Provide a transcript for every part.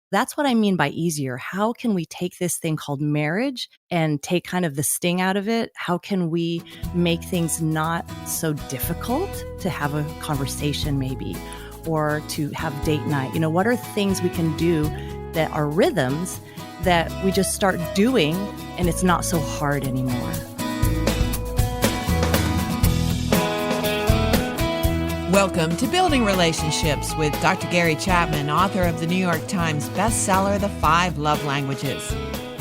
That's what I mean by easier. How can we take this thing called marriage and take kind of the sting out of it? How can we make things not so difficult to have a conversation maybe, or to have date night? What are things we can do that are rhythms that we just start doing and it's not so hard anymore? Welcome to Building Relationships with Dr. Gary Chapman, author of the New York Times bestseller, The 5 Love Languages.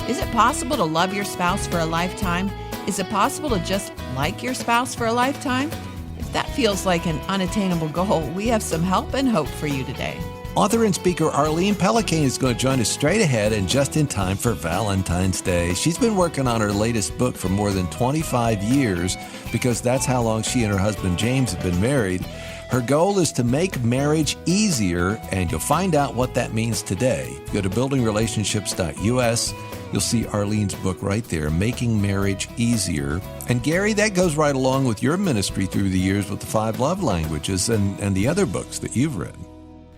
Is it possible to love your spouse for a lifetime? Is it possible to just like your spouse for a lifetime? If that feels like an unattainable goal, we have some help and hope for you today. Author and speaker Arlene Pellicane is going to join us straight ahead and just in time for Valentine's Day. She's been working on her latest book for more than 25 years because that's how long she and her husband James have been married. Her goal is to make marriage easier, and you'll find out what that means today. Go to buildingrelationships.us. You'll see Arlene's book right there, Making Marriage Easier. And Gary, that goes right along with your ministry through the years with the 5 love languages and the other books that you've written.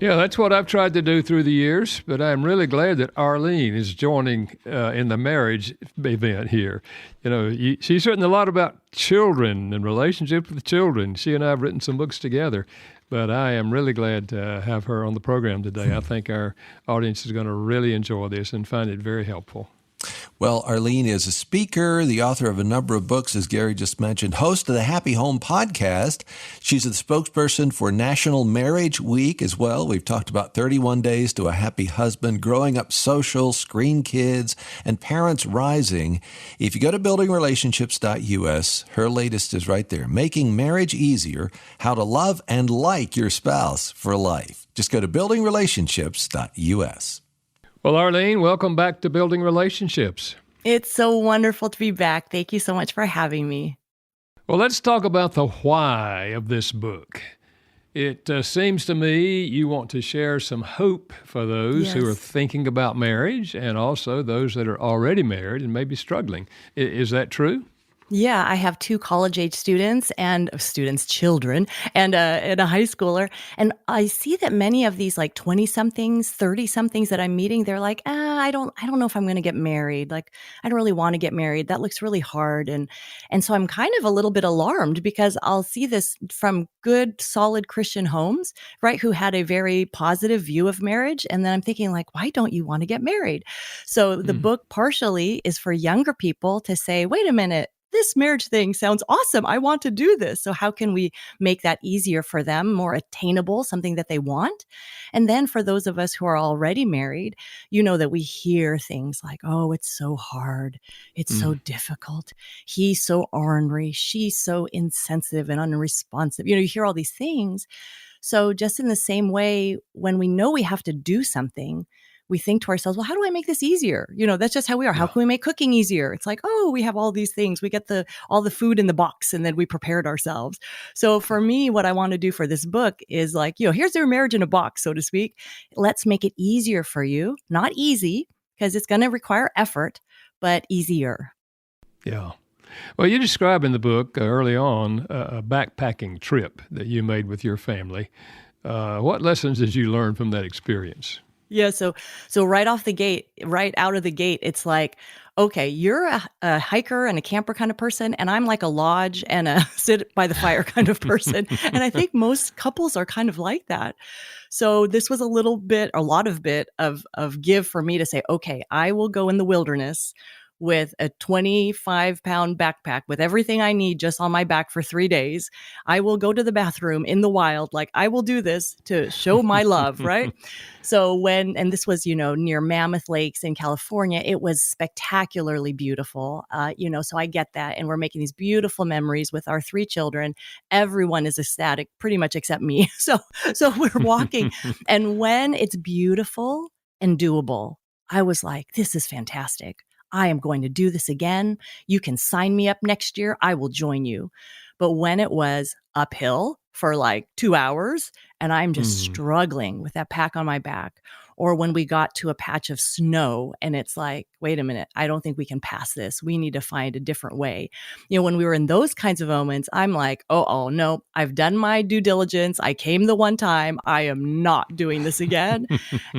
Yeah, that's what I've tried to do through the years, but I'm really glad that Arlene is joining in the marriage event here. She's written a lot about children and relationships with children. She and I have written some books together, but I am really glad to have her on the program today. I think our audience is going to really enjoy this and find it very helpful. Well, Arlene is a speaker, the author of a number of books, as Gary just mentioned, host of the Happy Home podcast. She's the spokesperson for National Marriage Week as well. We've talked about 31 Days to a Happy Husband, Growing Up Social, Screen Kids, and Parents Rising. If you go to buildingrelationships.us, her latest is right there, Making Marriage Easier, How to Love and Like Your Spouse for Life. Just go to buildingrelationships.us. Well, Arlene, welcome back to Building Relationships. It's so wonderful to be back. Thank you so much for having me. Well, let's talk about the why of this book. It seems to me you want to share some hope for those who are thinking about marriage and also those that are already married and maybe struggling. Is that true? Yeah, I have 2 college-age students, children, and a high schooler. And I see that many of these like 20-somethings, 30-somethings that I'm meeting, they're like, I don't know if I'm going to get married. Like, I don't really want to get married. That looks really hard. And so I'm kind of a little bit alarmed because I'll see this from good, solid Christian homes, right, who had a very positive view of marriage. And then I'm thinking like, why don't you want to get married? So the book partially is for younger people to say, wait a minute, this marriage thing sounds awesome. I want to do this. So how can we make that easier for them, more attainable, something that they want? And then for those of us who are already married, that we hear things like, oh, it's so hard. It's so difficult. He's so ornery. She's so insensitive and unresponsive. You hear all these things. So just in the same way, when we know we have to do something, we think to ourselves, well, how do I make this easier? That's just how we are. How can we make cooking easier? It's like, oh, we have all these things. We get all the food in the box and then we prepared ourselves. So for me, what I want to do for this book is like, here's your marriage in a box, so to speak. Let's make it easier for you. Not easy, because it's going to require effort, but easier. Yeah. Well, you describe in the book early on a backpacking trip that you made with your family. What lessons did you learn from that experience? Yeah. So right out of the gate, it's like, okay, you're a hiker and a camper kind of person, and I'm like a lodge and a sit by the fire kind of person. And I think most couples are kind of like that. So this was a lot of give for me to say, okay, I will go in the wilderness with a 25-pound backpack with everything I need just on my back for 3 days. I will go to the bathroom in the wild. Like, I will do this to show my love, right? So and this was, near Mammoth Lakes in California, it was spectacularly beautiful, so I get that. And we're making these beautiful memories with our 3 children. Everyone is ecstatic, pretty much except me. So we're walking. And when it's beautiful and doable, I was like, this is fantastic. I am going to do this again. You can sign me up next year. I will join you. But when it was uphill for like 2 hours and I'm just struggling with that pack on my back, or when we got to a patch of snow and it's like, wait a minute, I don't think we can pass this. We need to find a different way. When we were in those kinds of moments, I'm like, oh, no, I've done my due diligence. I came the one time. I am not doing this again.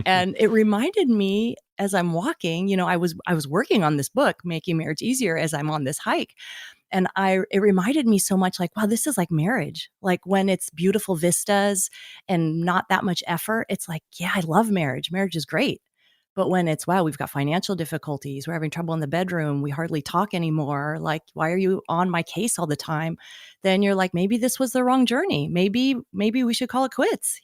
And it reminded me as I'm walking, I was working on this book, Making Marriage Easier, as I'm on this hike. And it reminded me so much like, wow, this is like marriage. Like when it's beautiful vistas and not that much effort, it's like, yeah, I love marriage. Marriage is great. But when it's, wow, we've got financial difficulties, we're having trouble in the bedroom, we hardly talk anymore, like, why are you on my case all the time? Then you're like, maybe this was the wrong journey. Maybe we should call it quits,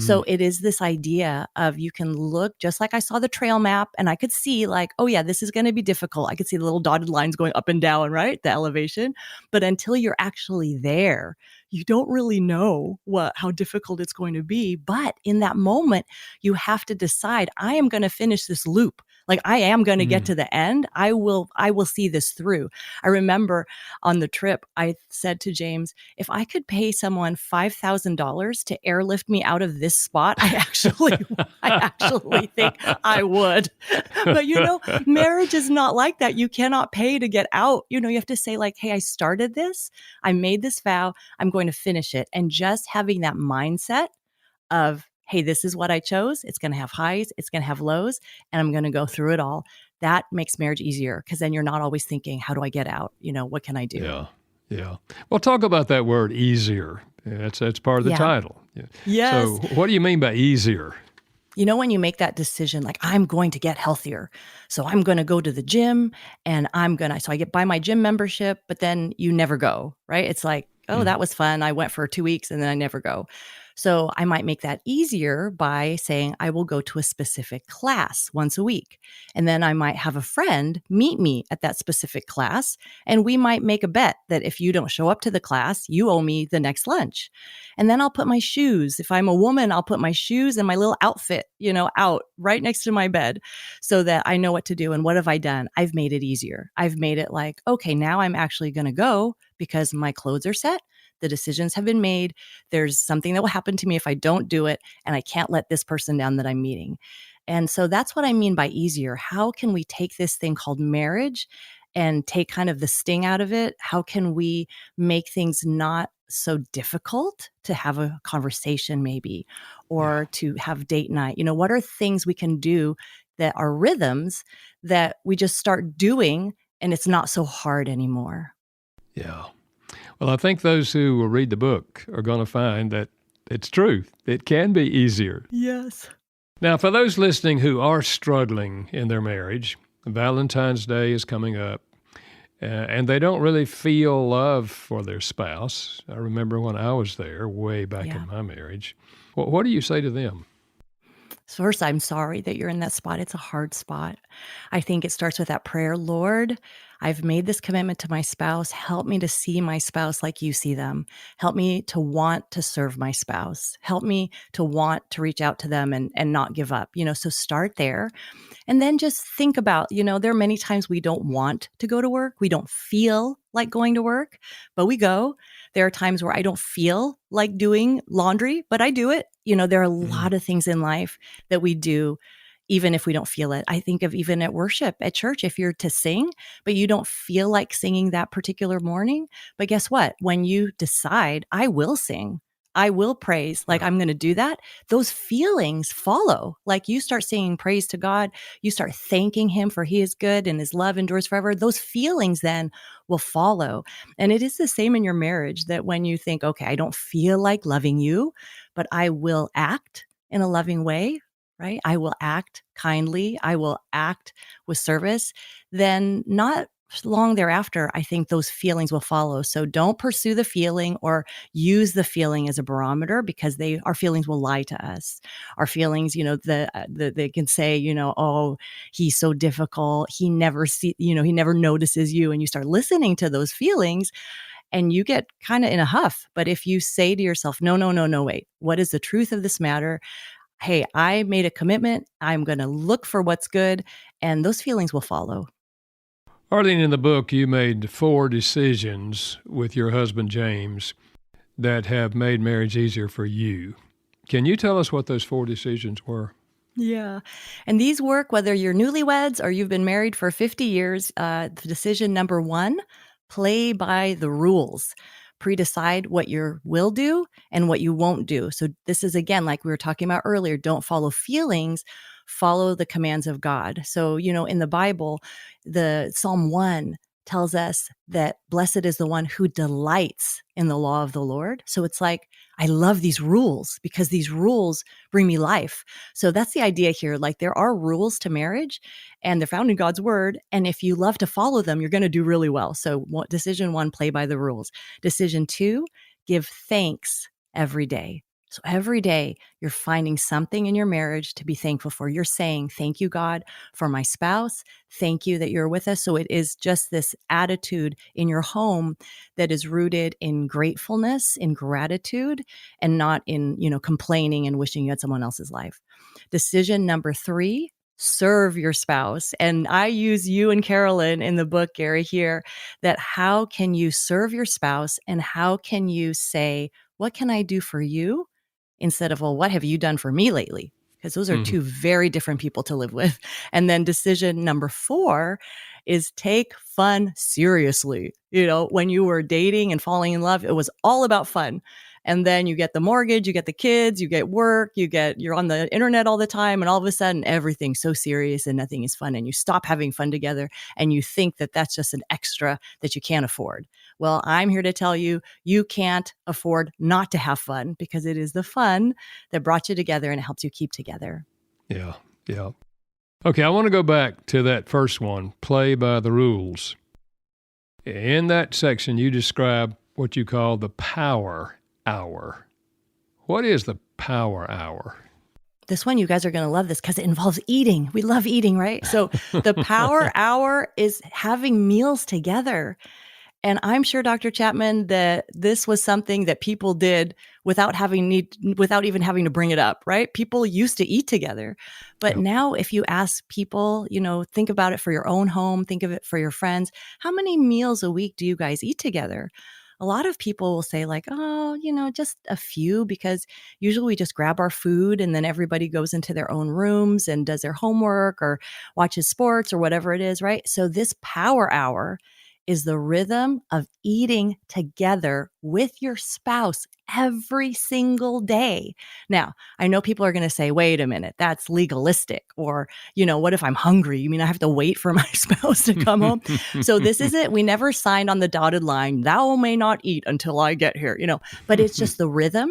So it is this idea of you can look, just like I saw the trail map and I could see like, oh yeah, this is going to be difficult. I could see the little dotted lines going up and down, right? The elevation. But until you're actually there, you don't really know how difficult it's going to be. But in that moment, you have to decide, I am going to finish this loop. Like I am going to get to the end. I will see this through. I remember on the trip, I said to James, if I could pay someone $5,000 to airlift me out of this spot, I actually think I would. But marriage is not like that. You cannot pay to get out. You have to say like, hey, I started this. I made this vow. I'm going to finish it. And just having that mindset of, hey, this is what I chose. It's going to have highs, it's going to have lows, and I'm going to go through it all. That makes marriage easier because then you're not always thinking, how do I get out? What can I do? Yeah. Yeah. Well, talk about that word easier. That's part of the title. Yeah. Yes. So what do you mean by easier? When you make that decision, like I'm going to get healthier. So I'm going to go to the gym and so I buy my gym membership, but then you never go, right? It's like, oh, that was fun. I went for 2 weeks and then I never go. So I might make that easier by saying I will go to a specific class once a week. And then I might have a friend meet me at that specific class. And we might make a bet that if you don't show up to the class, you owe me the next lunch. And then I'll put my shoes. If I'm a woman, I'll put my shoes and my little outfit, out right next to my bed so that I know what to do. And what have I done? I've made it easier. I've made it like, okay, now I'm actually going to go because my clothes are set. The decisions have been made. There's something that will happen to me if I don't do it, and I can't let this person down that I'm meeting. And so that's what I mean by easier. How can we take this thing called marriage and take kind of the sting out of it? How can we make things not so difficult to have a conversation maybe, or to have date night? What are things we can do that are rhythms that we just start doing and it's not so hard anymore? Yeah. Well, I think those who will read the book are going to find that it's true. It can be easier. Yes. Now, for those listening who are struggling in their marriage, Valentine's Day is coming up, and they don't really feel love for their spouse. I remember when I was there way back in my marriage. What do you say to them? First, I'm sorry that you're in that spot. It's a hard spot. I think it starts with that prayer. Lord, I've made this commitment to my spouse. Help me to see my spouse like you see them. Help me to want to serve my spouse. Help me to want to reach out to them and not give up. So start there. And then just think about, there are many times we don't want to go to work. We don't feel like going to work, but we go. There are times where I don't feel like doing laundry, but I do it. There are a lot of things in life that we do, even if we don't feel it. I think of even at worship, at church, if you're to sing, but you don't feel like singing that particular morning. But guess what? When you decide, I will sing, I will praise, like I'm going to do that, those feelings follow. Like you start singing praise to God, you start thanking him for he is good and his love endures forever. Those feelings then will follow. And it is the same in your marriage, that when you think, okay, I don't feel like loving you, but I will act in a loving way, right? I will act kindly. I will act with service. Then not long thereafter, I think those feelings will follow. So don't pursue the feeling or use the feeling as a barometer, because our feelings will lie to us. Our feelings, they can say, oh, he's so difficult. He never he never notices you. And you start listening to those feelings and you get kind of in a huff. But if you say to yourself, no, wait, what is the truth of this matter? Hey, I made a commitment. I'm going to look for what's good, and those feelings will follow. Arlene, in the book, you made 4 decisions with your husband, James, that have made marriage easier for you. Can you tell us what those 4 decisions were? Yeah. And these work whether you're newlyweds or you've been married for 50 years. The decision number one, play by the rules. Pre-decide what you will do and what you won't do. So this is, again, like we were talking about earlier, don't follow feelings, follow the commands of God. So, in the Bible, the Psalm 1 tells us that blessed is the one who delights in the law of the Lord. So it's like, I love these rules because these rules bring me life. So that's the idea here. Like, there are rules to marriage and they're found in God's word. And if you love to follow them, you're going to do really well. So decision one, play by the rules. Decision two, give thanks every day. So every day you're finding something in your marriage to be thankful for. You're saying, thank you, God, for my spouse. Thank you that you're with us. So it is just this attitude in your home that is rooted in gratefulness, in gratitude, and not in, complaining and wishing you had someone else's life. Decision number three, serve your spouse. And I use you and Carolyn in the book, Gary, here, that how can you serve your spouse and how can you say, what can I do for you? Instead of, well, what have you done for me lately? Because those are two very different people to live with. And then decision number four is take fun seriously. When you were dating and falling in love, it was all about fun. And then you get the mortgage, you get the kids, you get work, you're on the internet all the time. And all of a sudden, everything's so serious and nothing is fun. And you stop having fun together and you think that that's just an extra that you can't afford. Well, I'm here to tell you, you can't afford not to have fun because it is the fun that brought you together and it helps you keep together. Yeah, yeah. Okay, I want to go back to that first one, play by the rules. In that section, you describe what you call the power hour. What is the power hour? This one, you guys are going to love this because it involves eating. We love eating, right? So the power hour is having meals together. And I'm sure, Dr. Chapman, that this was something that people did without even having to bring it up, right? People used to eat together. But now if you ask people, think about it for your own home, think of it for your friends. How many meals a week do you guys eat together? A lot of people will say like, oh, just a few, because usually we just grab our food and then everybody goes into their own rooms and does their homework or watches sports or whatever it is, right? So this power hour is the rhythm of eating together with your spouse every single day. Now, I know people are going to say, wait a minute, that's legalistic. Or, what if I'm hungry? You mean I have to wait for my spouse to come home? So this is it. We never signed on the dotted line, thou may not eat until I get here, but it's just the rhythm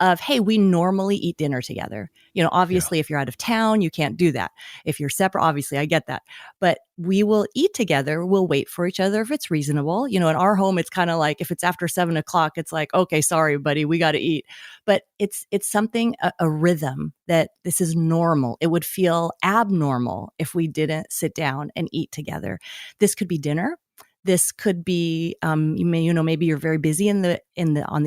of, hey, we normally eat dinner together. Obviously, if you're out of town, you can't do that. If you're separate, obviously, I get that. But we will eat together. We'll wait for each other if it's reasonable. In our home, it's kind of like if it's after 7:00, it's like, okay, sorry, buddy, we got to eat. But it's something, a rhythm that this is normal. It would feel abnormal if we didn't sit down and eat together. This could be dinner. This could be, maybe you're very busy on the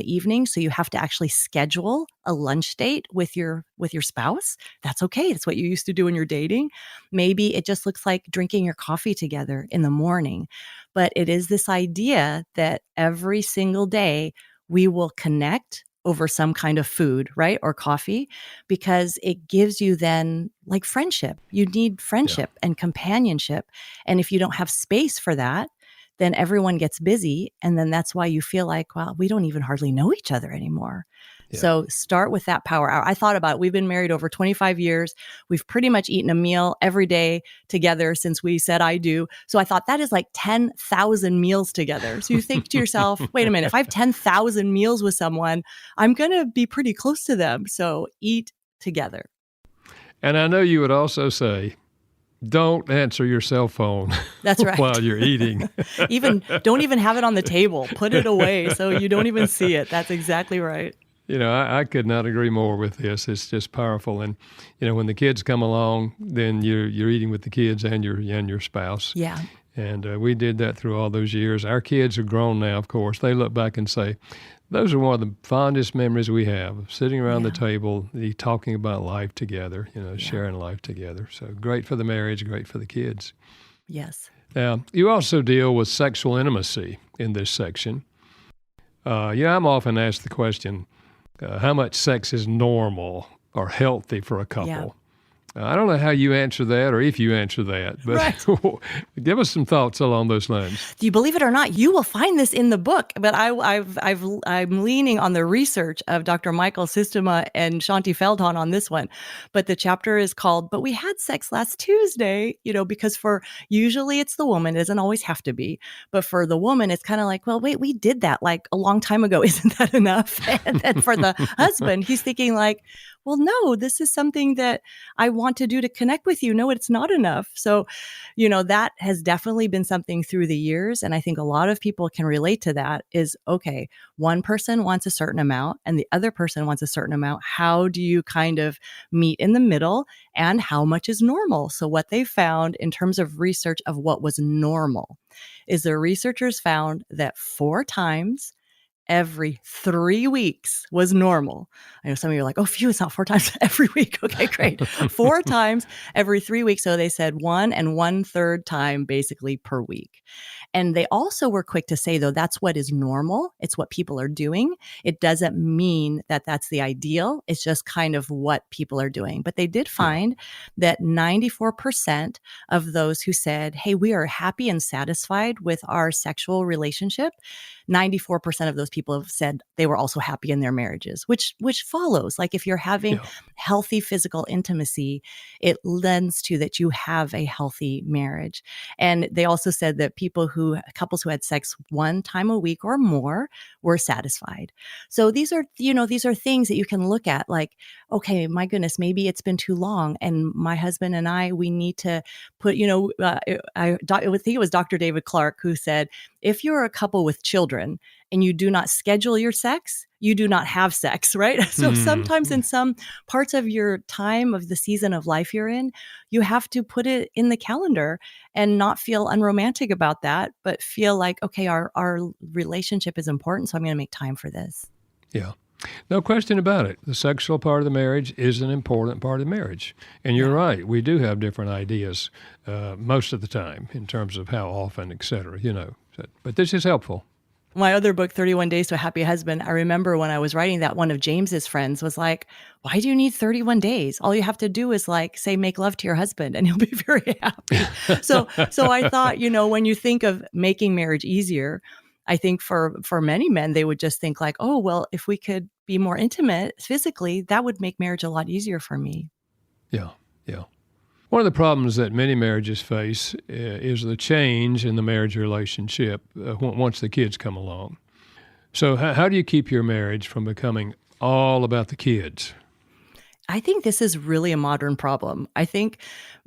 evening, so you have to actually schedule a lunch date with your spouse. That's okay. It's what you used to do when you're dating. Maybe it just looks like drinking your coffee together in the morning, but it is this idea that every single day we will connect over some kind of food, right? Or coffee, because it gives you then like friendship. You need friendship and companionship. And if you don't have space for that, then everyone gets busy. And then that's why you feel like, well, we don't even hardly know each other anymore. Yeah. So start with that power hour. I thought about it. We've been married over 25 years. We've pretty much eaten a meal every day together since we said I do. So I thought that is like 10,000 meals together. So you think to yourself, wait a minute, if I have 10,000 meals with someone, I'm going to be pretty close to them. So eat together. And I know you would also say, don't answer your cell phone. That's right. While you're eating. Don't even have it on the table. Put it away so you don't even see it. That's exactly right. I could not agree more with this. It's just powerful. And, when the kids come along, then you're eating with the kids and your spouse. Yeah. And we did that through all those years. Our kids are grown now, of course. They look back and say, those are one of the fondest memories we have, of sitting around the table, talking about life together, sharing life together. So great for the marriage, great for the kids. Yes. Now, you also deal with sexual intimacy in this section. I'm often asked the question, how much sex is normal or healthy for a couple? I don't know how you answer that or if you answer that, but Right. give us some thoughts along those lines. Do you believe it or not? You will find this in the book, but I'm leaning on the research of Dr. Michael Sistema and Shanti Feldhahn on this one. But the chapter is called "But We Had Sex Last Tuesday," because for usually it's the woman, it doesn't always have to be, but for the woman, it's kind of like, well, wait, we did that like a long time ago. Isn't that enough? And then for the husband, he's thinking like, well, no, this is something that I want to do to connect with you. No, it's not enough. So, that has definitely been something through the years. And I think a lot of people can relate to that is, okay, one person wants a certain amount and the other person wants a certain amount. How do you kind of meet in the middle and how much is normal? So what they found in terms of research of what was normal is the researchers found that 4 times every 3 weeks was normal. I know some of you are like, oh, phew, it's not 4 times every week. Okay, great. 4 times every 3 weeks. So they said 1 1/3 time basically per week. And they also were quick to say, though, that's what is normal. It's what people are doing. It doesn't mean that that's the ideal. It's just kind of what people are doing. But they did find that 94% of those who said, hey, we are happy and satisfied with our sexual relationship, 94% of those people have said they were also happy in their marriages, which follows. Like if you're having healthy physical intimacy, it lends to that you have a healthy marriage. And they also said that couples who had sex 1 time a week or more were satisfied. So these are things that you can look at like, okay, my goodness, maybe it's been too long. And my husband and we need to put, I think it was Dr. David Clark who said, if you're a couple with children and you do not schedule your sex, you do not have sex, right? So sometimes in some parts of your time of the season of life you're in, you have to put it in the calendar and not feel unromantic about that, but feel like, okay, our relationship is important, so I'm going to make time for this. Yeah. No question about it. The sexual part of the marriage is an important part of marriage. And you're right. We do have different ideas most of the time in terms of how often, et cetera, But this is helpful. My other book, 31 Days to a Happy Husband, I remember when I was writing that, one of James's friends was like, why do you need 31 days? All you have to do is like say, make love to your husband and he'll be very happy. So I thought, when you think of making marriage easier, I think for many men, they would just think like, oh, well, if we could be more intimate physically, that would make marriage a lot easier for me. Yeah. One of the problems that many marriages face is the change in the marriage relationship once the kids come along. So how do you keep your marriage from becoming all about the kids? I think this is really a modern problem. I think,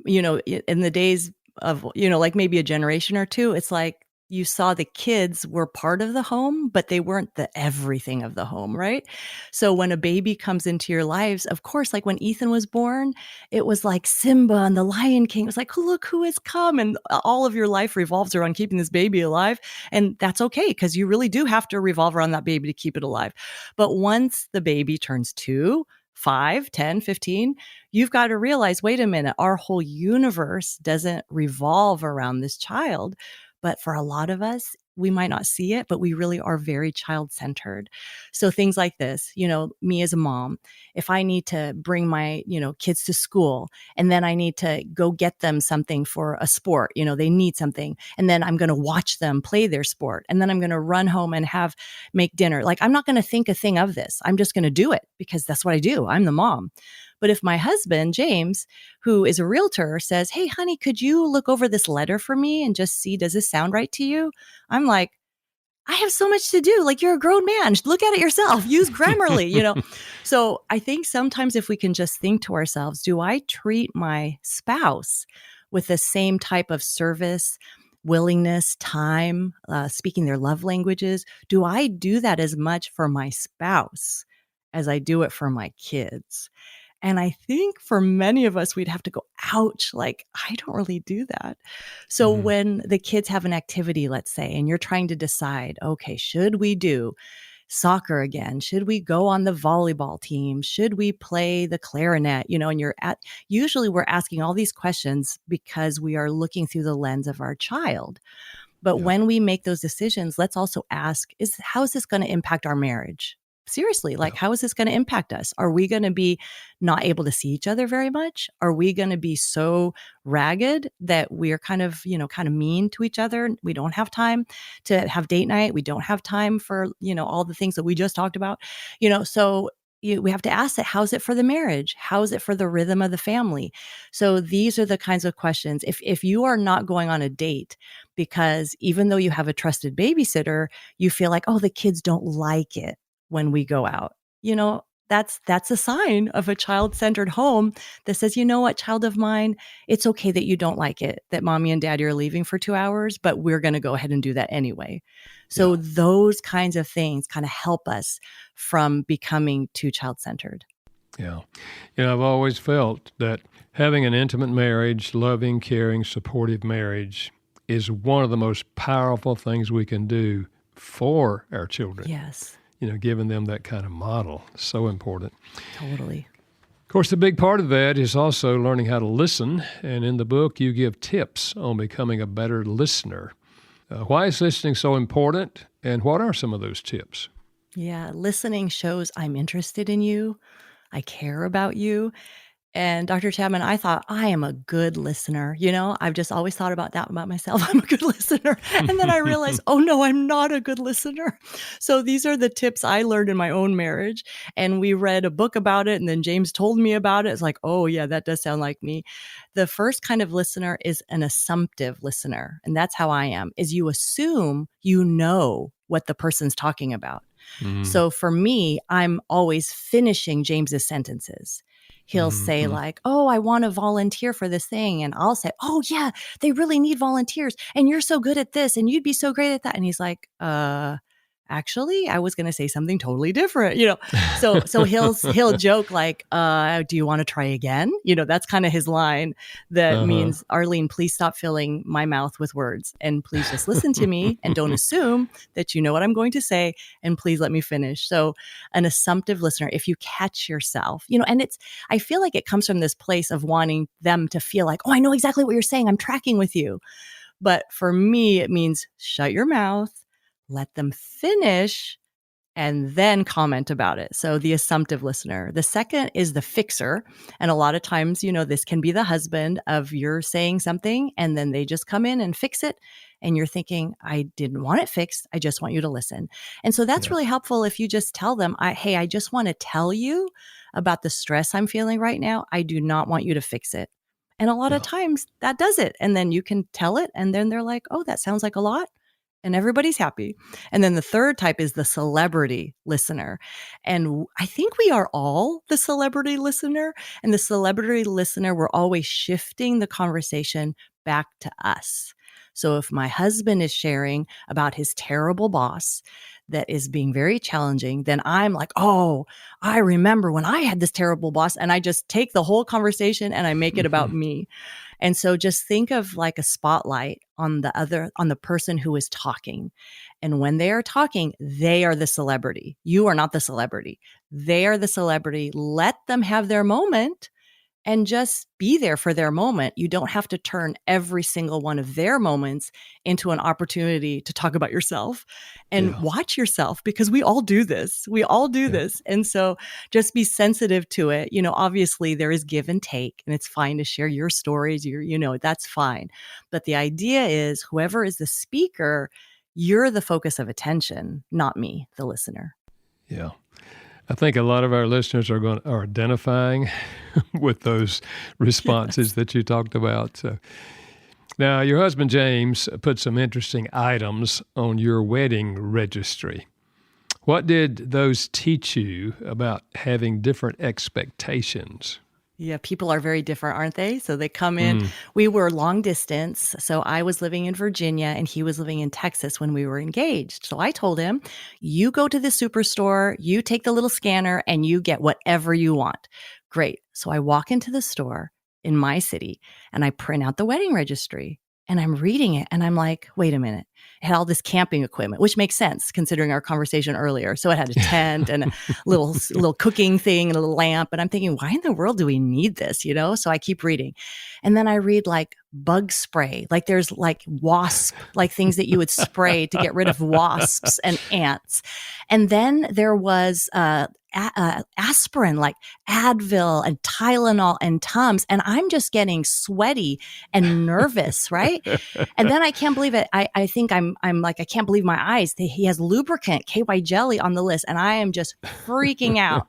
in the days of, like maybe a generation or two, it's like you saw the kids were part of the home, but they weren't the everything of the home, right? So when a baby comes into your lives, of course, like when Ethan was born, it was like Simba and the Lion King. It was like, look who has come. And all of your life revolves around keeping this baby alive. And that's okay, because you really do have to revolve around that baby to keep it alive. But once the baby turns 2, 5, 10, 15, you've got to realize, wait a minute, our whole universe doesn't revolve around this child. But for a lot of us, we might not see it, but we really are very child-centered. So things like this, me as a mom, if I need to bring my, kids to school and then I need to go get them something for a sport, they need something. And then I'm going to watch them play their sport. And then I'm going to run home and make dinner. Like, I'm not going to think a thing of this. I'm just going to do it because that's what I do. I'm the mom. But if my husband, James, who is a realtor, says, hey, honey, could you look over this letter for me and just see, does this sound right to you? I'm like, I have so much to do. Like, you're a grown man. Look at it yourself. Use Grammarly, So I think sometimes if we can just think to ourselves, do I treat my spouse with the same type of service, willingness, time, speaking their love languages? Do I do that as much for my spouse as I do it for my kids? And I think for many of us, we'd have to go, ouch, like, I don't really do that. So when the kids have an activity, let's say, and you're trying to decide, okay, should we do soccer again? Should we go on the volleyball team? Should we play the clarinet? And usually we're asking all these questions because we are looking through the lens of our child. But when we make those decisions, let's also ask, how is this going to impact our marriage? Seriously, Yeah. like, how is this going to impact us? Are we going to be not able to see each other very much? Are we going to be so ragged that we're kind of, kind of mean to each other? We don't have time to have date night. We don't have time for, all the things that we just talked about, so we have to ask that. How's it for the marriage? How's it for the rhythm of the family? So these are the kinds of questions. If you are not going on a date because even though you have a trusted babysitter, you feel like, oh, the kids don't like it when we go out, that's a sign of a child-centered home that says, you know what, child of mine, it's okay that you don't like it, that mommy and daddy are leaving for 2 hours, but we're going to go ahead and do that anyway. So Yeah. those kinds of things kind of help us from becoming too child-centered. Yeah. I've always felt that having an intimate marriage, loving, caring, supportive marriage is one of the most powerful things we can do for our children. Yes, Giving them that kind of model. So important. totally. Of course, the big part of that is also learning how to listen. And in the book, you give tips on becoming a better listener. Why is listening so important? And what are some of those tips? Yeah, listening shows I'm interested in you. I care about you. And Dr. Chapman, I thought I am a good listener. I've just always thought about that about myself. I'm a good listener. And then I realized, oh no, I'm not a good listener. So these are the tips I learned in my own marriage. And we read a book about it. And then James told me about it. It's like, oh yeah, that does sound like me. The first kind of listener is an assumptive listener. And that's how I am, is you assume you know what the person's talking about. So for me, I'm always finishing James's sentences. He'll say Mm-hmm. like, oh, I want to volunteer for this thing. And I'll say, oh yeah, they really need volunteers. And you're so good at this and you'd be so great at that. And he's like, actually, I was going to say something totally different, So he'll joke like, do you want to try again? That's kind of his line that Uh-huh. means, Arlene, please stop filling my mouth with words and please just listen to me and don't assume that you know what I'm going to say and please let me finish. So an assumptive listener, if you catch yourself, and I feel like it comes from this place of wanting them to feel like, oh, I know exactly what you're saying. I'm tracking with you. But for me, it means shut your mouth, let them finish, and then comment about it. So the assumptive listener. The second is the fixer. And a lot of times, this can be the husband of you're saying something and then they just come in and fix it. And you're thinking, I didn't want it fixed. I just want you to listen. And so that's Yeah. really helpful if you just tell them, hey, I just want to tell you about the stress I'm feeling right now. I do not want you to fix it. And a lot of Yeah. times that does it. And then you can tell it. And then they're like, oh, that sounds like a lot. And everybody's happy. And then the third type is the celebrity listener. And I think we are all the celebrity listener. And the celebrity listener, we're always shifting the conversation back to us. So if my husband is sharing about his terrible boss that is being very challenging, then I'm like, oh, I remember when I had this terrible boss. And I just take the whole conversation and I make it about me. And so just think of like a spotlight on the person who is talking. And when they are talking, they are the celebrity. You are not the celebrity. They are the celebrity. Let them have their moment and just be there for their moment. You don't have to turn every single one of their moments into an opportunity to talk about yourself and Yeah. watch yourself, because we all do this. We all do Yeah. this. And so just be sensitive to it. Obviously there is give and take, and it's fine to share your stories. That's fine. But the idea is whoever is the speaker, you're the focus of attention, not me, the listener. Yeah. I think a lot of our listeners are identifying with those responses that you talked about. So, now, your husband James put some interesting items on your wedding registry. What did those teach you about having different expectations? Yeah, people are very different, aren't they? So they come in. We were long distance. So I was living in Virginia and he was living in Texas when we were engaged. So I told him, you go to the superstore, you take the little scanner and you get whatever you want. Great. So I walk into the store in my city and I print out the wedding registry and I'm reading it and I'm like, wait a minute. It had all this camping equipment, which makes sense considering our conversation earlier. So it had a tent and a little cooking thing and a little lamp. And I'm thinking, why in the world do we need this? So I keep reading. And then I read like bug spray, like there's like wasp, like things that you would spray to get rid of wasps and ants. And then there was aspirin, like Advil and Tylenol and Tums. And I'm just getting sweaty and nervous, right? And then I can't believe it. I think I'm like, I can't believe my eyes. He has lubricant, KY jelly on the list. And I am just freaking out.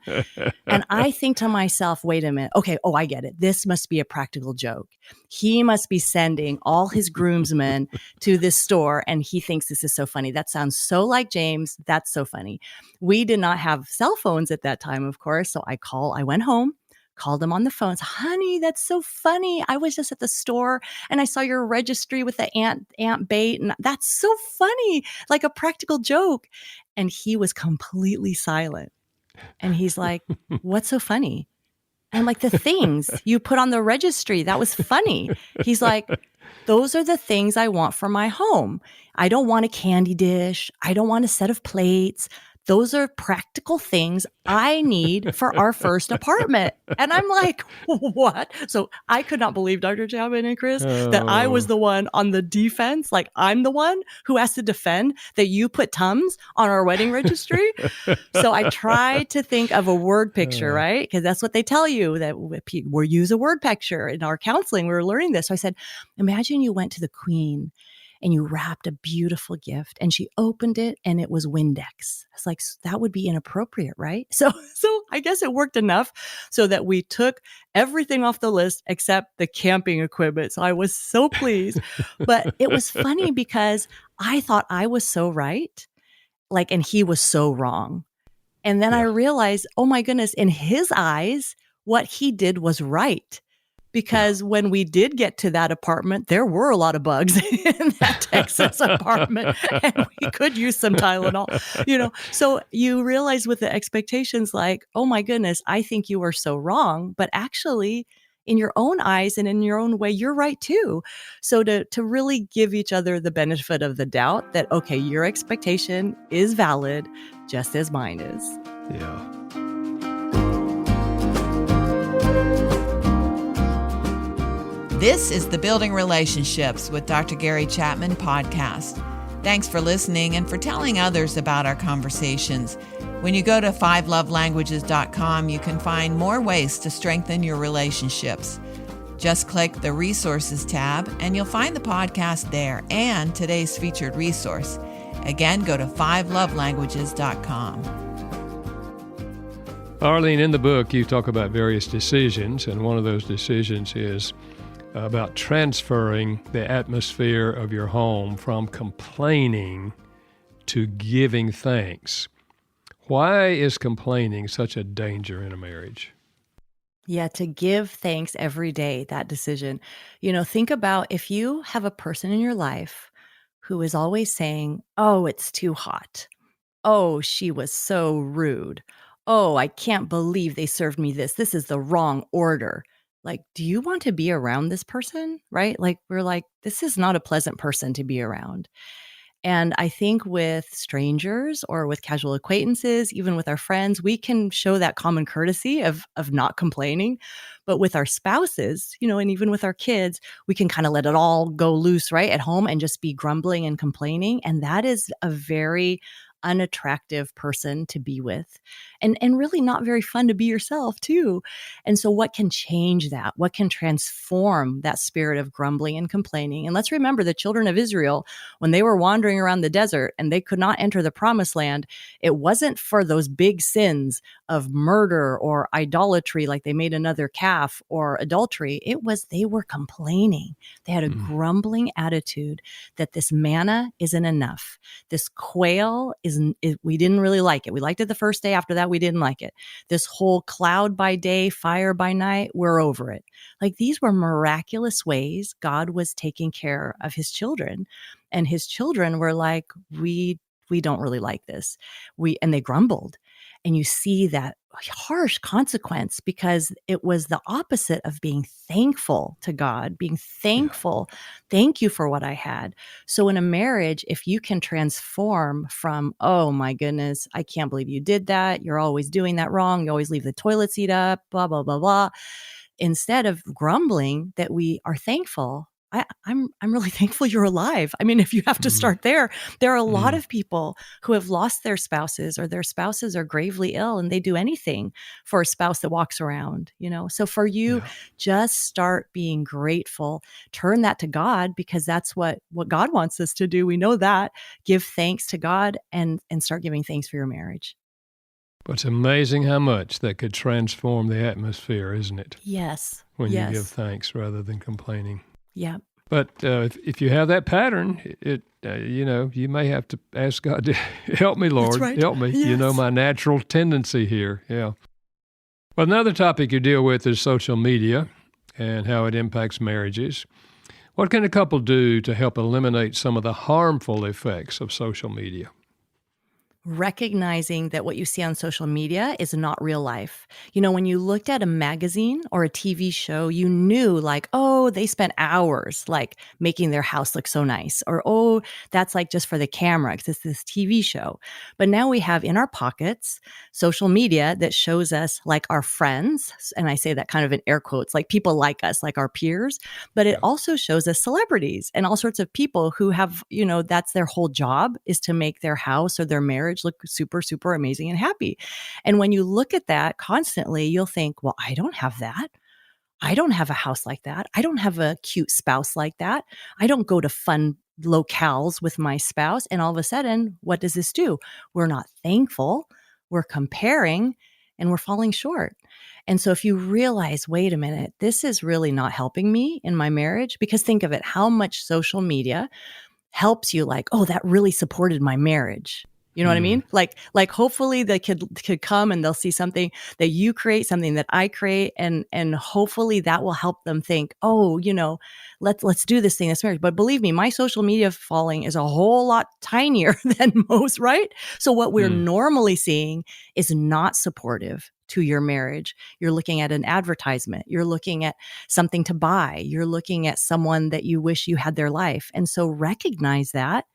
And I think to myself, wait a minute. Okay. Oh, I get it. This must be a practical joke. He must be sending all his groomsmen to this store. And he thinks this is so funny. That sounds so like James. That's so funny. We did not have cell phones at that time, of course. So I went home, called him on the phone. Said, honey, that's so funny. I was just at the store and I saw your registry with the ant bait. And that's so funny, like a practical joke. And he was completely silent. And he's like, what's so funny? And I'm like, the things you put on the registry, that was funny. He's like, those are the things I want for my home. I don't want a candy dish. I don't want a set of plates. Those are practical things I need for our first apartment. And I'm like, what? So I could not believe, Dr. Chapman and Chris, that I was the one on the defense. Like I'm the one who has to defend that you put Tums on our wedding registry. So I tried to think of a word picture, right? Because that's what they tell you, that we use a word picture in our counseling. We were learning this. So I said, imagine you went to the Queen and you wrapped a beautiful gift and she opened it and it was Windex. It's like, that would be inappropriate, right? So I guess it worked enough so that we took everything off the list except the camping equipment. So I was so pleased, but it was funny because I thought I was so right, and he was so wrong. And then I realized, oh my goodness, in his eyes, what he did was right. Because when we did get to that apartment, there were a lot of bugs in that Texas apartment, and we could use some Tylenol, So you realize with the expectations like, oh my goodness, I think you are so wrong. But actually, in your own eyes and in your own way, you're right too. So to really give each other the benefit of the doubt that, okay, your expectation is valid, just as mine is. Yeah. This is the Building Relationships with Dr. Gary Chapman podcast. Thanks for listening and for telling others about our conversations. When you go to 5lovelanguages.com, you can find more ways to strengthen your relationships. Just click the Resources tab and you'll find the podcast there and today's featured resource. Again, go to 5lovelanguages.com. Arlene, in the book, you talk about various decisions, and one of those decisions is about transferring the atmosphere of your home from complaining to giving thanks. Why is complaining such a danger in a marriage? Yeah, to give thanks every day, that decision. Think about if you have a person in your life who is always saying, oh, it's too hot. Oh, she was so rude. Oh, I can't believe they served me this. This is the wrong order. Like, do you want to be around this person? Right? Like, we're like, this is not a pleasant person to be around. And I think with strangers or with casual acquaintances, even with our friends, we can show that common courtesy of not complaining. But with our spouses, and even with our kids, we can kind of let it all go loose, right, at home and just be grumbling and complaining. And that is a very unattractive person to be with and really not very fun to be yourself too. And so what can change that? What can transform that spirit of grumbling and complaining? And let's remember the children of Israel, when they were wandering around the desert and they could not enter the promised land, it wasn't for those big sins of murder or idolatry, like they made another calf, or adultery. It was they were complaining. They had a grumbling attitude that this manna isn't enough. This quail we didn't really like it. We liked it the first day. After that, we didn't like it. This whole cloud by day, fire by night, we're over it. Like, these were miraculous ways God was taking care of his children. And his children were like, we don't really like this. And they grumbled. And you see that harsh consequence because it was the opposite of being thankful to God, being Yeah. thankful. Thank you for what I had. So in a marriage, if you can transform from, oh my goodness, I can't believe you did that. You're always doing that wrong. You always leave the toilet seat up, blah, blah, blah, blah. Instead of grumbling that we are thankful. I'm really thankful you're alive. I mean, if you have to Mm, start there are a lot mm, of people who have lost their spouses or their spouses are gravely ill and they do anything for a spouse that walks around, So for you, yeah. just start being grateful. Turn that to God because that's what God wants us to do. We know that. Give thanks to God and start giving thanks for your marriage. But it's amazing how much that could transform the atmosphere, isn't it? Yes. When you give Yes. thanks rather than complaining. Yeah. But if you have that pattern, you may have to ask God to help me, That's Lord, right. help me. You know Yes. my natural tendency here. Yeah. Well, another topic you deal with is social media and how it impacts marriages. What can a couple do to help eliminate some of the harmful effects of social media? Recognizing that what you see on social media is not real life. When you looked at a magazine or a TV show, you knew like, oh, they spent hours like making their house look so nice, or oh, that's like just for the camera because it's this TV show. But now we have in our pockets social media that shows us like our friends, and I say that kind of in air quotes, like people like us, like our peers, but it Yeah. also shows us celebrities and all sorts of people who have, that's their whole job is to make their house or their marriage look super, super amazing and happy. And when you look at that constantly, you'll think, well, I don't have that. I don't have a house like that. I don't have a cute spouse like that. I don't go to fun locales with my spouse. And all of a sudden, what does this do? We're not thankful. We're comparing and we're falling short. And so if you realize, wait a minute, this is really not helping me in my marriage, because think of it, how much social media helps you like, oh, that really supported my marriage. You know what I Mm. mean? Like hopefully they could come and they'll see something that you create, something that I create, and hopefully that will help them think, oh, let's do this thing, this marriage. But believe me, my social media following is a whole lot tinier than most, right? So what we're Mm. normally seeing is not supportive to your marriage. You're looking at an advertisement, you're looking at something to buy, you're looking at someone that you wish you had their life. And so recognize that.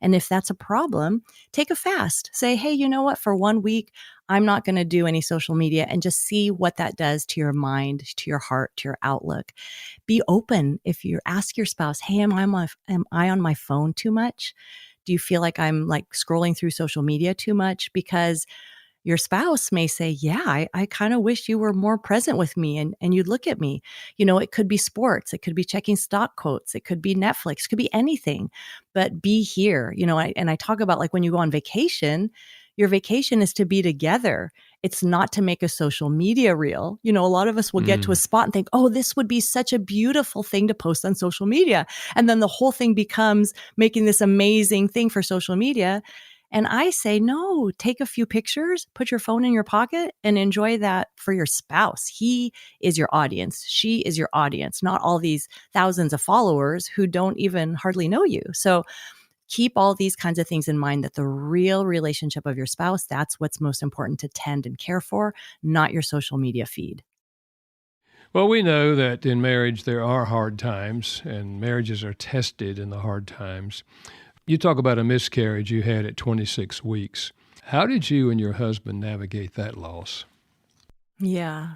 And if that's a problem, take a fast. Say, hey, you know what? For 1 week, I'm not going to do any social media, and just see what that does to your mind, to your heart, to your outlook. Be open. If you ask your spouse, hey, am I on my phone too much? Do you feel like I'm like scrolling through social media too much? Because your spouse may say, yeah, I kind of wish you were more present with me and you'd look at me. It could be sports, it could be checking stock quotes, it could be Netflix, it could be anything, but be here. And I talk about like when you go on vacation, your vacation is to be together. It's not to make a social media reel. A lot of us will get to a Mm. spot and think, oh, this would be such a beautiful thing to post on social media. And then the whole thing becomes making this amazing thing for social media. And I say, no, take a few pictures, put your phone in your pocket, and enjoy that for your spouse. He is your audience. She is your audience, not all these thousands of followers who don't even hardly know you. So keep all these kinds of things in mind, that the real relationship of your spouse, that's what's most important to tend and care for, not your social media feed. Well, we know that in marriage there are hard times, and marriages are tested in the hard times. You talk about a miscarriage you had at 26 weeks. How did you and your husband navigate that loss? Yeah.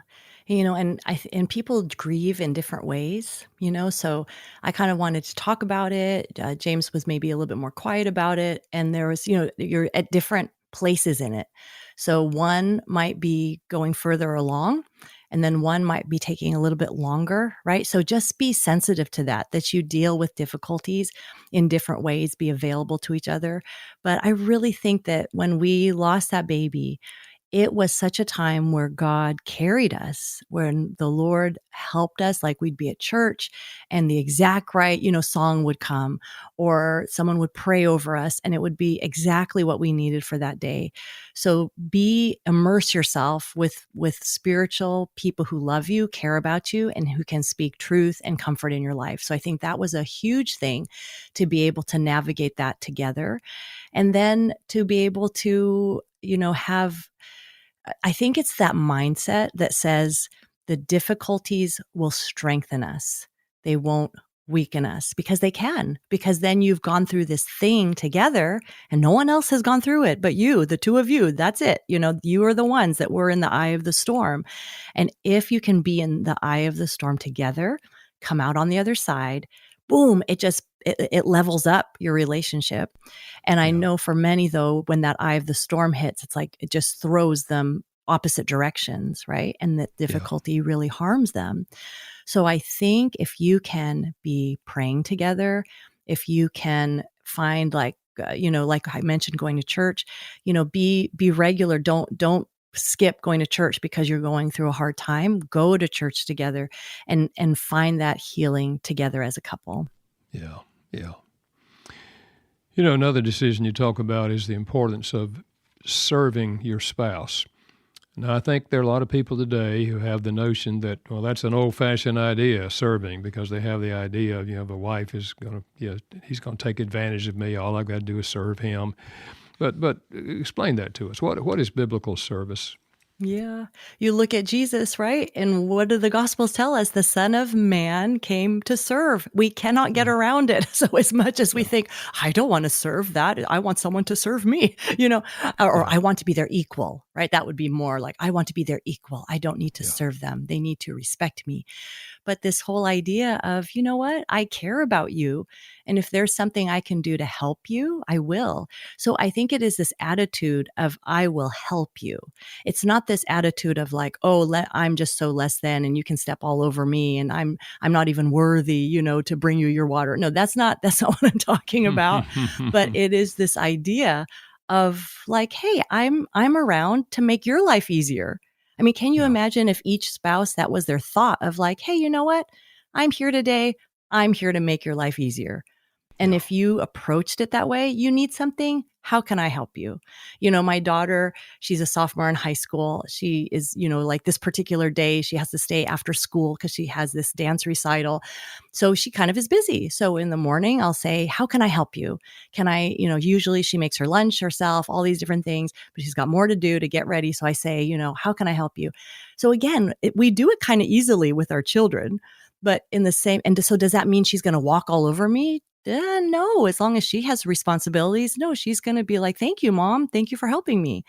And people grieve in different ways, so I kind of wanted to talk about it. James was maybe a little bit more quiet about it. And there was, you're at different places in it. So one might be going further along, and then one might be taking a little bit longer, right? So just be sensitive to that you deal with difficulties in different ways, be available to each other. But I really think that when we lost that baby, it was such a time where God carried us, when the Lord helped us, like we'd be at church and the exact right, song would come, or someone would pray over us and it would be exactly what we needed for that day. So immerse yourself with spiritual people who love you, care about you, and who can speak truth and comfort in your life. So I think that was a huge thing, to be able to navigate that together. And then to be able to, have I think it's that mindset that says the difficulties will strengthen us. They won't weaken us, because they can, because then you've gone through this thing together and no one else has gone through it but you, the two of you. That's it. You are the ones that were in the eye of the storm. And if you can be in the eye of the storm together, come out on the other side, boom, it levels up your relationship. And I Yeah. know for many, though, when that eye of the storm hits, it's like it just throws them opposite directions, right? And that Yeah. difficulty really harms them. So I think if you can be praying together, if you can find like I mentioned, going to church, be regular. Don't skip going to church because you're going through a hard time. Go to church together and find that healing together as a couple. Yeah. Yeah. Another decision you talk about is the importance of serving your spouse. Now, I think there are a lot of people today who have the notion that, well, that's an old-fashioned idea, serving, because they have the idea of, the wife is going to, he's going to take advantage of me. All I've got to do is serve him. But explain that to us. What is biblical service? Yeah. You look at Jesus, right? And what do the Gospels tell us? The Son of Man came to serve. We cannot get around it. So as much as we think, I don't want to serve that, I want someone to serve me, or I want to be their equal, right? That would be more like, I want to be their equal. I don't need to serve them. They need to respect me. But this whole idea of, you know what? I care about you. And if there's something I can do to help you, I will. So I think it is this attitude of, I will help you. It's not this attitude of like, I'm just so less than, and you can step all over me, and I'm not even worthy, to bring you your water. No, that's not what I'm talking about. But it is this idea of like, hey, I'm around to make your life easier. I mean, can you imagine if each spouse, that was their thought of like, hey, you know what? I'm here today. I'm here to make your life easier. And if you approached it that way, you need something. How can I help you? My daughter, she's a sophomore in high school. She is, like this particular day, she has to stay after school because she has this dance recital. So she kind of is busy. So in the morning, I'll say, how can I help you? Can I, usually she makes her lunch herself, all these different things, but she's got more to do to get ready. So I say, how can I help you? So again, we do it kind of easily with our children, but so does that mean she's going to walk all over me? No, as long as she has responsibilities, no, she's going to be like, thank you, Mom. Thank you for helping me.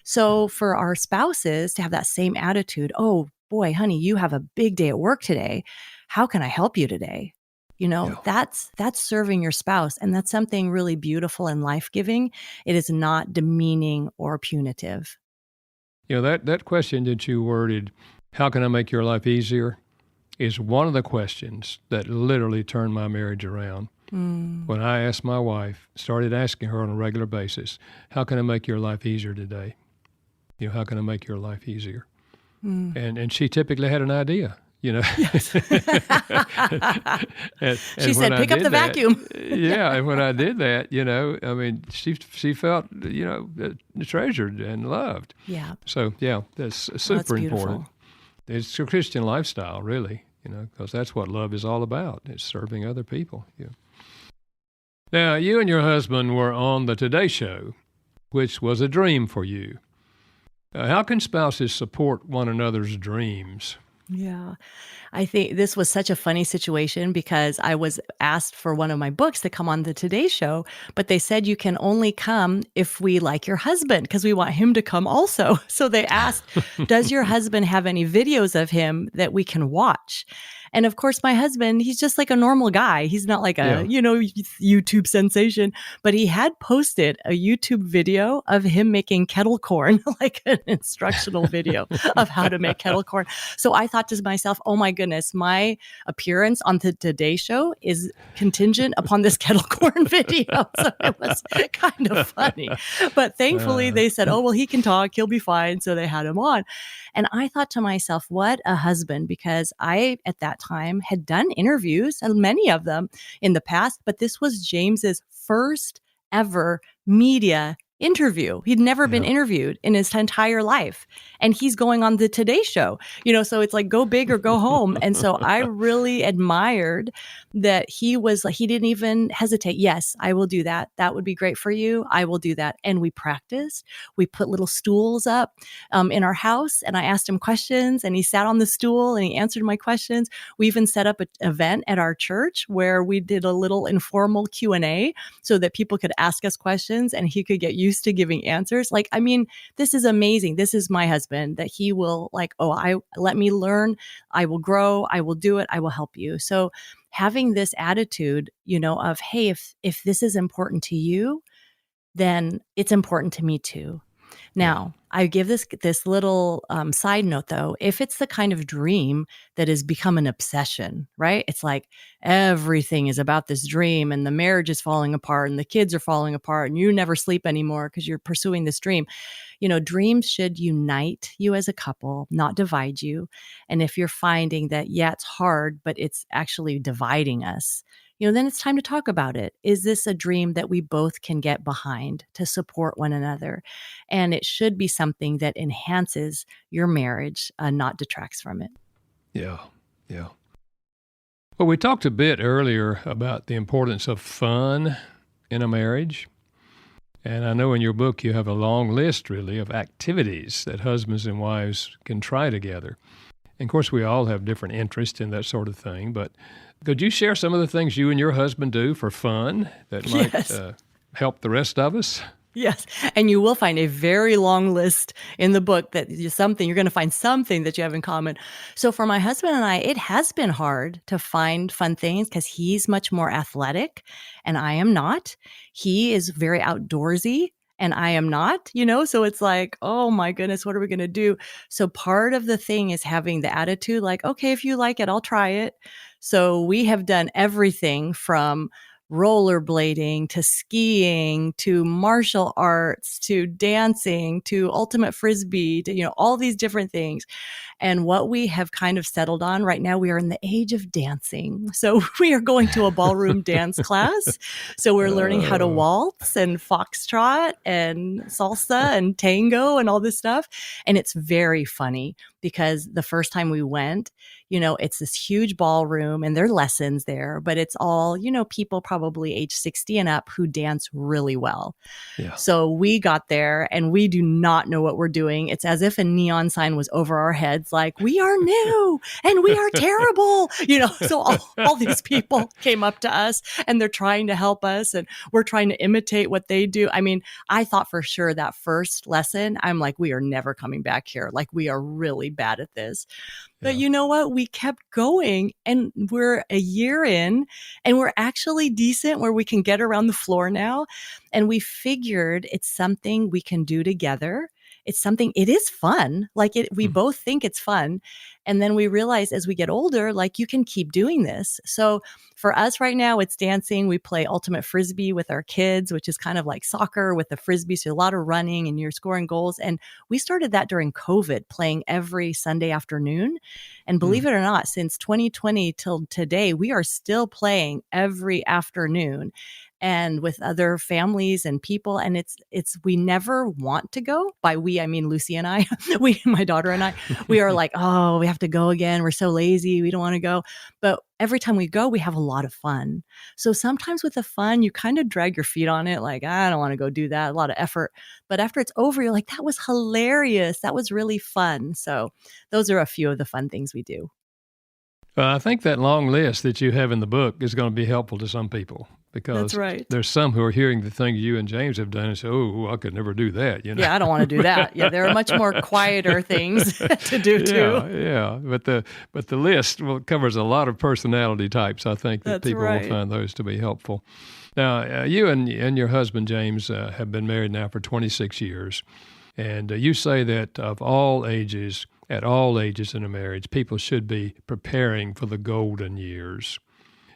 So for our spouses to have that same attitude, oh boy, honey, you have a big day at work today. How can I help you today? That's serving your spouse. And that's something really beautiful and life-giving. It is not demeaning or punitive. That question that you worded, how can I make your life easier, is one of the questions that literally turned my marriage around. When I asked my wife, started asking her on a regular basis, how can I make your life easier today? How can I make your life easier? And she typically had an idea, Yes. and She said, pick up the vacuum. And when I did that, I mean, she felt, treasured and loved. Yeah. So, that's super important. It's a Christian lifestyle, really, because that's what love is all about. It's serving other people. Yeah. Now, you and your husband were on the Today Show, which was a dream for you. How can spouses support one another's dreams? Yeah. I think this was such a funny situation because I was asked for one of my books to come on the Today Show, but they said you can only come if we like your husband because we want him to come also. So they asked, does your husband have any videos of him that we can watch? And of course, my husband, he's just like a normal guy. He's not like a, YouTube sensation, but he had posted a YouTube video of him making kettle corn, like an instructional video of how to make kettle corn. So I thought to myself, oh my goodness, my appearance on the Today Show is contingent upon this kettle corn video. So it was kind of funny. But thankfully they said, oh, well, he can talk, he'll be fine. So they had him on. And I thought to myself, what a husband, because I, at that time, had done interviews, and many of them in the past, but this was James's first ever media interview. He'd never been Yeah. interviewed in his entire life. And he's going on the Today Show, so it's like go big or go home. And so I really admired that he didn't even hesitate. Yes, I will do that. That would be great for you. I will do that. And we practiced. We put little stools up in our house, and I asked him questions, and he sat on the stool and he answered my questions. We even set up an event at our church where we did a little informal Q&A so that people could ask us questions and he could get used to giving answers. Like, I mean, this is amazing. This is my husband, that he will let me learn. I will grow. I will do it. I will help you. So having this attitude, of, hey, if this is important to you, then it's important to me too. Now, I give this little side note, though. If it's the kind of dream that has become an obsession, right? It's like everything is about this dream, and the marriage is falling apart, and the kids are falling apart, and you never sleep anymore because you're pursuing this dream. Dreams should unite you as a couple, not divide you. And if you're finding that, yeah, it's hard, but it's actually dividing us, then it's time to talk about it. Is this a dream that we both can get behind to support one another? And it should be something that enhances your marriage, not detracts from it. Yeah, yeah. Well, we talked a bit earlier about the importance of fun in a marriage. And I know in your book you have a long list, really, of activities that husbands and wives can try together. And of course, we all have different interests in that sort of thing, but could you share some of the things you and your husband do for fun that might help the rest of us? Yes. And you will find a very long list in the book that you're going to find something that you have in common. So for my husband and I, it has been hard to find fun things because he's much more athletic and I am not. He is very outdoorsy and I am not, so it's like, oh my goodness, what are we going to do? So part of the thing is having the attitude like, okay, if you like it, I'll try it. So we have done everything from rollerblading to skiing to martial arts to dancing to ultimate frisbee to all these different things. And what we have kind of settled on right now, we are in the age of dancing. So we are going to a ballroom dance class. So we're learning how to waltz and foxtrot and salsa and tango and all this stuff. And it's very funny because the first time we went, it's this huge ballroom and there are lessons there, but it's all, people probably age 60 and up who dance really well. Yeah. So we got there and we do not know what we're doing. It's as if a neon sign was over our heads, like, we are new and we are terrible. So all these people came up to us and they're trying to help us and we're trying to imitate what they do. I mean, I thought for sure that first lesson, I'm like, we are never coming back here. Like, we are really bad at this. But you know what? We kept going and we're a year in and we're actually decent where we can get around the floor now. And we figured it's something we can do together. It's something, it is fun. Like we both think it's fun. And then we realize as we get older, like you can keep doing this. So for us right now, it's dancing. We play ultimate frisbee with our kids, which is kind of like soccer with the frisbee. So a lot of running and you're scoring goals. And we started that during COVID, playing every Sunday afternoon. And believe it or not, since 2020 till today, we are still playing every afternoon and with other families and people. And we never want to go. By we, I mean Lucy and I, my daughter and I, we are like, oh, we have to go again. We're so lazy. We don't want to go. But every time we go, we have a lot of fun. So sometimes with the fun, you kind of drag your feet on it. Like, I don't want to go do that. A lot of effort. But after it's over, you're like, that was hilarious. That was really fun. So those are a few of the fun things we do. I think that long list that you have in the book is going to be helpful to some people because there's some who are hearing the things you and James have done and say, oh, I could never do that. Yeah, I don't want to do that. Yeah, there are much more quieter things to do too. Yeah. But the list covers a lot of personality types. I think that people will find those to be helpful. Now, you and your husband, James, have been married now for 26 years. And you say that of all ages, at all ages in a marriage, people should be preparing for the golden years.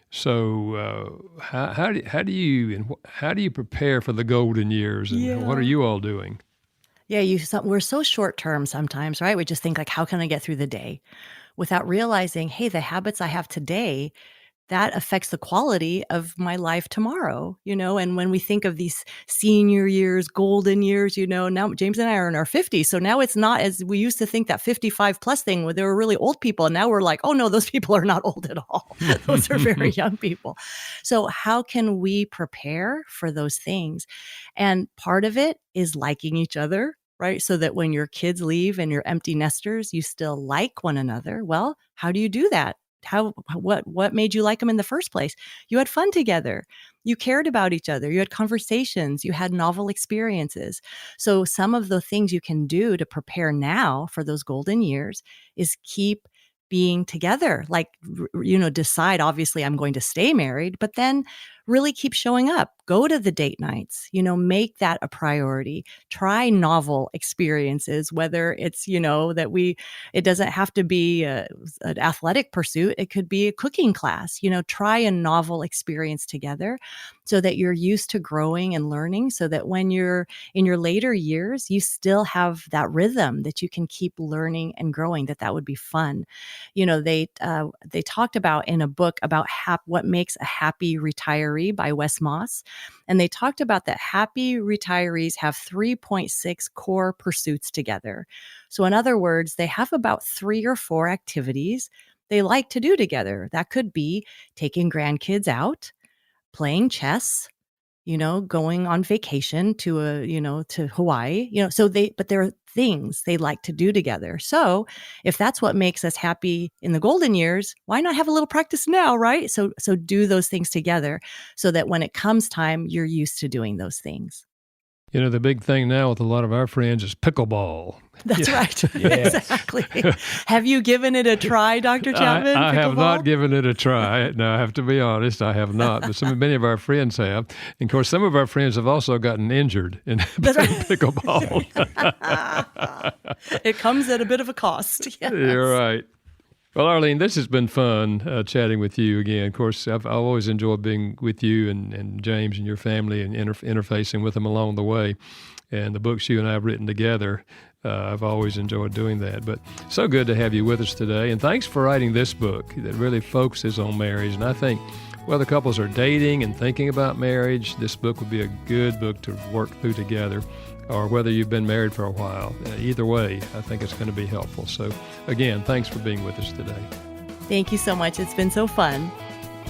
So how do you prepare for the golden years, and what are you all doing? Yeah, we're so short term sometimes, right? We just think like, how can I get through the day, without realizing, hey, the habits I have today that affects the quality of my life tomorrow, and when we think of these senior years, golden years, now James and I are in our 50s. So now it's not as we used to think that 55 plus thing where they were really old people. And now we're like, oh no, those people are not old at all. Those are very young people. So how can we prepare for those things? And part of it is liking each other, right? So that when your kids leave and you're empty nesters, you still like one another. Well, how do you do that? What made you like them in the first place? You had fun together. You cared about each other. You had conversations. You had novel experiences. So some of the things you can do to prepare now for those golden years is keep being together. Like, decide, obviously, I'm going to stay married, but then really keep showing up. Go to the date nights, make that a priority. Try novel experiences, whether it's, it doesn't have to be an athletic pursuit. It could be a cooking class, try a novel experience together so that you're used to growing and learning, so that when you're in your later years, you still have that rhythm that you can keep learning and growing, that would be fun. They talked about in a book about what makes a happy retiree by Wes Moss. And they talked about that happy retirees have 3.6 core pursuits together. So in other words, they have about 3 or 4 activities they like to do together. That could be taking grandkids out, playing chess, going on vacation to Hawaii, but there are things they like to do together. So if that's what makes us happy in the golden years, why not have a little practice now, right? So do those things together so that when it comes time, you're used to doing those things. The big thing now with a lot of our friends is pickleball. That's right. Exactly. Have you given it a try, Dr. Chapman? I have not given it a try. No, I have to be honest, I have not. But many of our friends have. And of course, some of our friends have also gotten injured in pickleball. It comes at a bit of a cost. Yes. You're right. Well, Arlene, this has been fun chatting with you again. Of course, I've always enjoyed being with you and James and your family and interfacing with them along the way. And the books you and I have written together, I've always enjoyed doing that. But so good to have you with us today. And thanks for writing this book that really focuses on marriage. And I think whether couples are dating and thinking about marriage, this book would be a good book to work through together. Or whether you've been married for a while. Either way, I think it's going to be helpful. So again, thanks for being with us today. Thank you so much. It's been so fun.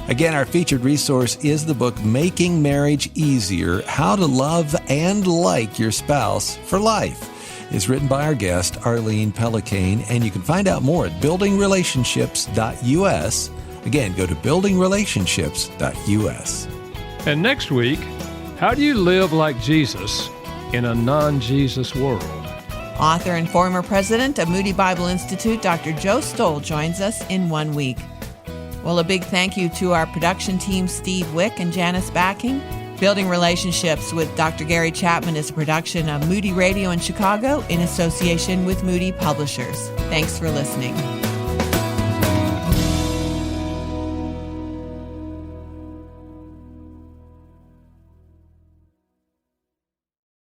Again, our featured resource is the book, Making Marriage Easier, How to Love and Like Your Spouse for Life. It's written by our guest, Arlene Pellicane, and you can find out more at buildingrelationships.us. Again, go to buildingrelationships.us. And next week, how do you live like Jesus in a non-Jesus world? Author and former president of Moody Bible Institute, Dr. Joe Stoll, joins us in 1 week. Well, a big thank you to our production team, Steve Wick and Janice Backing. Building Relationships with Dr. Gary Chapman is a production of Moody Radio in Chicago in association with Moody Publishers. Thanks for listening.